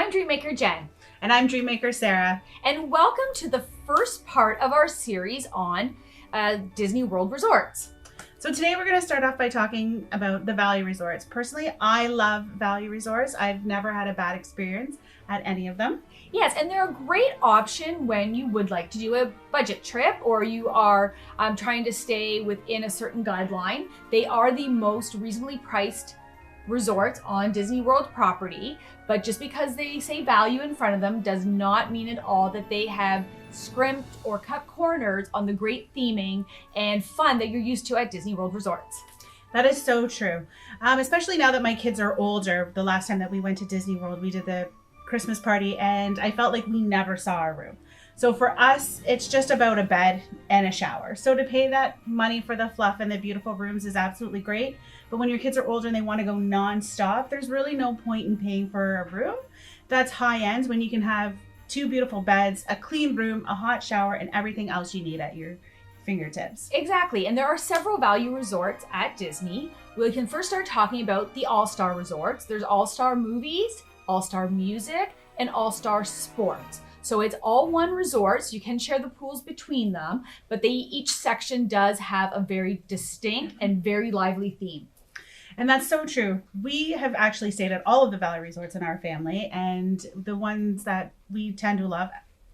I'm Dreammaker Jen. And I'm Dreammaker Sarah. And welcome to the first part of our series on Disney World resorts. So today we're going to start off by talking about the value resorts. Personally, I love value resorts. I've never had a bad experience at any of them. Yes, and they're a great option when you would like to do a budget trip or you are trying to stay within a certain guideline. They are the most reasonably priced resorts on Disney World property, but just because they say value in front of them does not mean at all that they have scrimped or cut corners on the great theming and fun that you're used to at Disney World resorts. That is so true. Especially now that my kids are older. The last time that we went to Disney World, we did the Christmas party and I felt like we never saw our room. So for us, it's just about a bed and a shower. So to pay that money for the fluff and the beautiful rooms is absolutely great. But when your kids are older and they want to go nonstop, there's really no point in paying for a room that's high end when you can have two beautiful beds, a clean room, a hot shower, and everything else you need at your fingertips. Exactly. And there are several value resorts at Disney. We can first start talking about the all-star resorts. There's all-star movies, all-star music, and all-star sports. So it's all one resort, so you can share the pools between them, but each section does have a very distinct and very lively theme. And that's so true. We have actually stayed at all of the Valley resorts in our family, and the ones that we tend to love,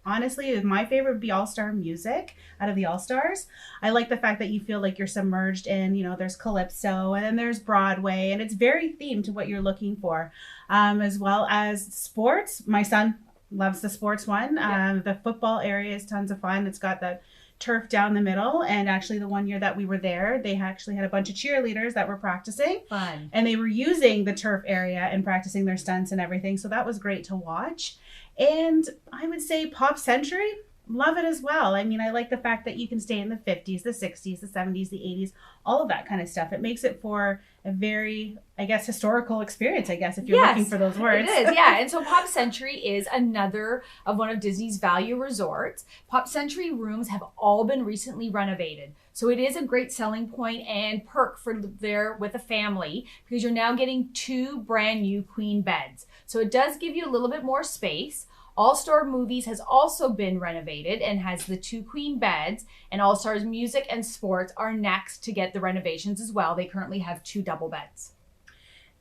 honestly, my favorite would be All-Star Music out of the All-Stars. I like the fact that you feel like you're submerged in, there's Calypso and then there's Broadway, and it's very themed to what you're looking for. As well as sports. My son loves the sports one. Yeah. The football area is tons of fun. It's got the turf down the middle, and actually the one year that we were there, they actually had a bunch of cheerleaders that were practicing. Fun. And they were using the turf area and practicing their stunts and everything, so that was great to watch. And I would say Pop Century, love it as well. I mean, I like the fact that you can stay in the 50s, the 60s, the 70s, the 80s, all of that kind of stuff. It makes it for a very, historical experience, if you're looking for those words. It is, yeah. And so Pop Century is another of one of Disney's value resorts. Pop Century rooms have all been recently renovated. So it is a great selling point and perk for there with a family because you're now getting 2 brand new queen beds. So it does give you a little bit more space. All-Star Movies has also been renovated and has the 2 queen beds, and All-Stars Music and Sports are next to get the renovations as well. They currently have 2 double beds.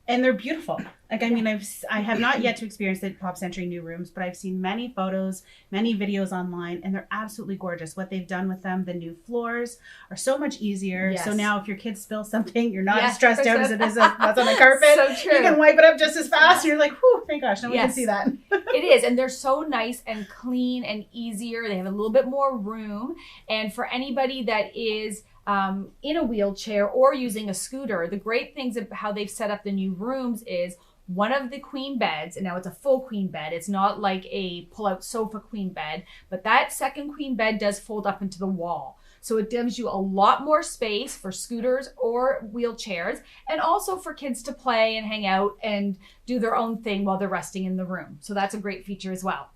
And they're beautiful. I have not yet to experience the Pop Century new rooms, but I've seen many photos, many videos online, and they're absolutely gorgeous. What they've done with them, the new floors are so much easier. Yes. So now if your kids spill something, you're not as stressed out as it is that's on the carpet. So true. You can wipe it up just as fast. And you're like, whew, thank gosh, no one can see that. It is, and they're so nice and clean and easier. They have a little bit more room, and for anybody that is in a wheelchair or using a scooter, the great things of how they've set up the new rooms is one of the queen beds, and now it's a full queen bed. It's not like a pull-out sofa queen bed, but that second queen bed does fold up into the wall. So it gives you a lot more space for scooters or wheelchairs, and also for kids to play and hang out and do their own thing while they're resting in the room. So that's a great feature as well.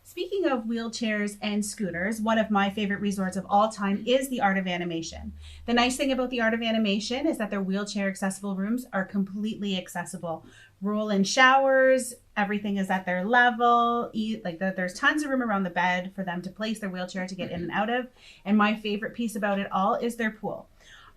Speaking of wheelchairs and scooters, one of my favorite resorts of all time is the Art of Animation. The nice thing about the Art of Animation is that their wheelchair accessible rooms are completely accessible. Roll-in showers, everything is at their level. There's tons of room around the bed for them to place their wheelchair to get in and out of. And my favorite piece about it all is their pool.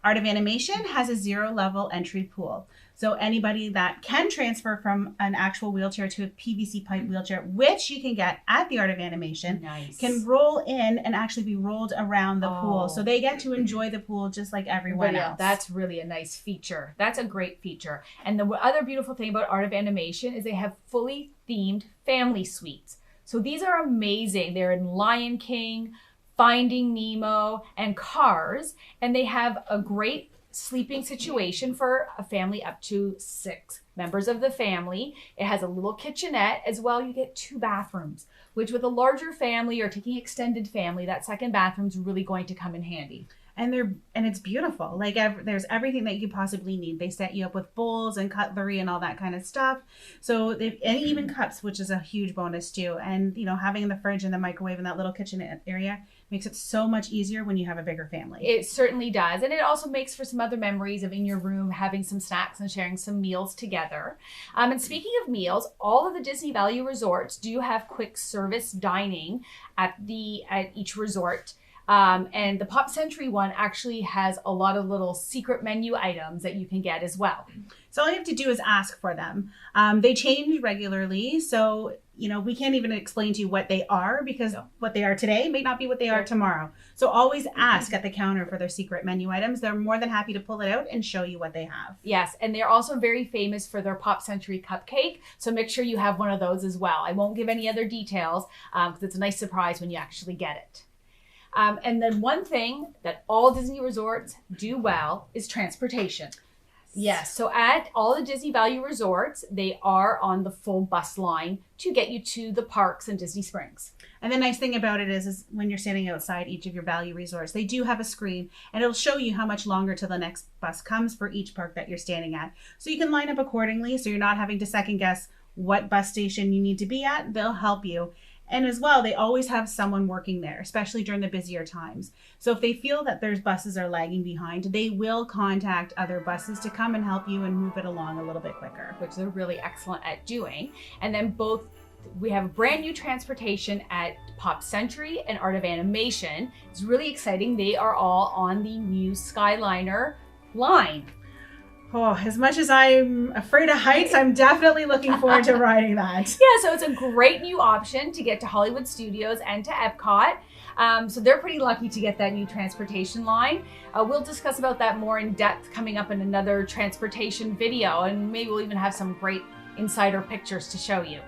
Art of Animation has a 0-level entry pool. So anybody that can transfer from an actual wheelchair to a PVC pipe wheelchair, which you can get at the Art of Animation, can roll in and actually be rolled around the pool. So they get to enjoy the pool just like everyone else. That's really a nice feature. That's a great feature. And the other beautiful thing about Art of Animation is they have fully themed family suites. So these are amazing. They're in Lion King, Finding Nemo, and Cars, and they have a great sleeping situation for a family up to 6 members of the family. It has a little kitchenette as well. You get 2 bathrooms, which with a larger family or taking extended family, that second bathroom is really going to come in handy. And it's beautiful. There's everything that you could possibly need. They set you up with bowls and cutlery and all that kind of stuff. So and even cups, which is a huge bonus too. And having the fridge and the microwave in that little kitchen area Makes it so much easier when you have a bigger family. It certainly does. And it also makes for some other memories of in your room having some snacks and sharing some meals together. And speaking of meals, all of the Disney Value resorts do have quick service dining at each resort. And the Pop Century one actually has a lot of little secret menu items that you can get as well. So all you have to do is ask for them. They change regularly. So, we can't even explain to you what they are because what they are today may not be what they are tomorrow. So always ask at the counter for their secret menu items. They're more than happy to pull it out and show you what they have. Yes, and they're also very famous for their Pop Century cupcake. So make sure you have one of those as well. I won't give any other details because it's a nice surprise when you actually get it. And then one thing that all Disney resorts do well is transportation. Yes, so at all the Disney Value resorts, they are on the full bus line to get you to the parks in Disney Springs. And the nice thing about it is when you're standing outside each of your Value resorts, they do have a screen and it'll show you how much longer till the next bus comes for each park that you're standing at. So you can line up accordingly so you're not having to second guess what bus station you need to be at. They'll help you. And as well, they always have someone working there, especially during the busier times. So if they feel that their buses are lagging behind, they will contact other buses to come and help you and move it along a little bit quicker. Which they're really excellent at doing. And then we have brand new transportation at Pop Century and Art of Animation. It's really exciting. They are all on the new Skyliner line. Oh, as much as I'm afraid of heights, I'm definitely looking forward to riding that. Yeah, so it's a great new option to get to Hollywood Studios and to Epcot. So they're pretty lucky to get that new transportation line. We'll discuss about that more in depth coming up in another transportation video, and maybe we'll even have some great insider pictures to show you.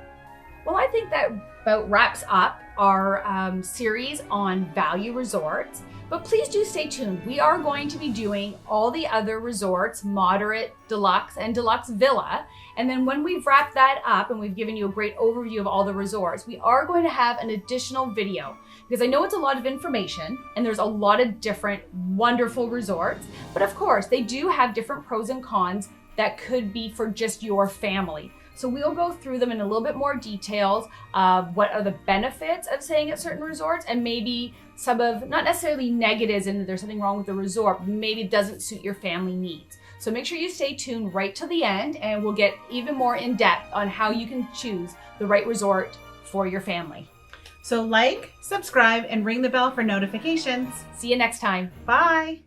Well, I think that about wraps up our series on Value Resorts. But please do stay tuned. We are going to be doing all the other resorts, Moderate, Deluxe, and Deluxe Villa. And then when we've wrapped that up and we've given you a great overview of all the resorts, we are going to have an additional video because I know it's a lot of information and there's a lot of different wonderful resorts. But of course, they do have different pros and cons that could be for just your family. So we'll go through them in a little bit more details of what are the benefits of staying at certain resorts and maybe some of, not necessarily negatives and that there's something wrong with the resort, but maybe it doesn't suit your family needs. So make sure you stay tuned right till the end and we'll get even more in depth on how you can choose the right resort for your family. So like, subscribe, and ring the bell for notifications. See you next time. Bye.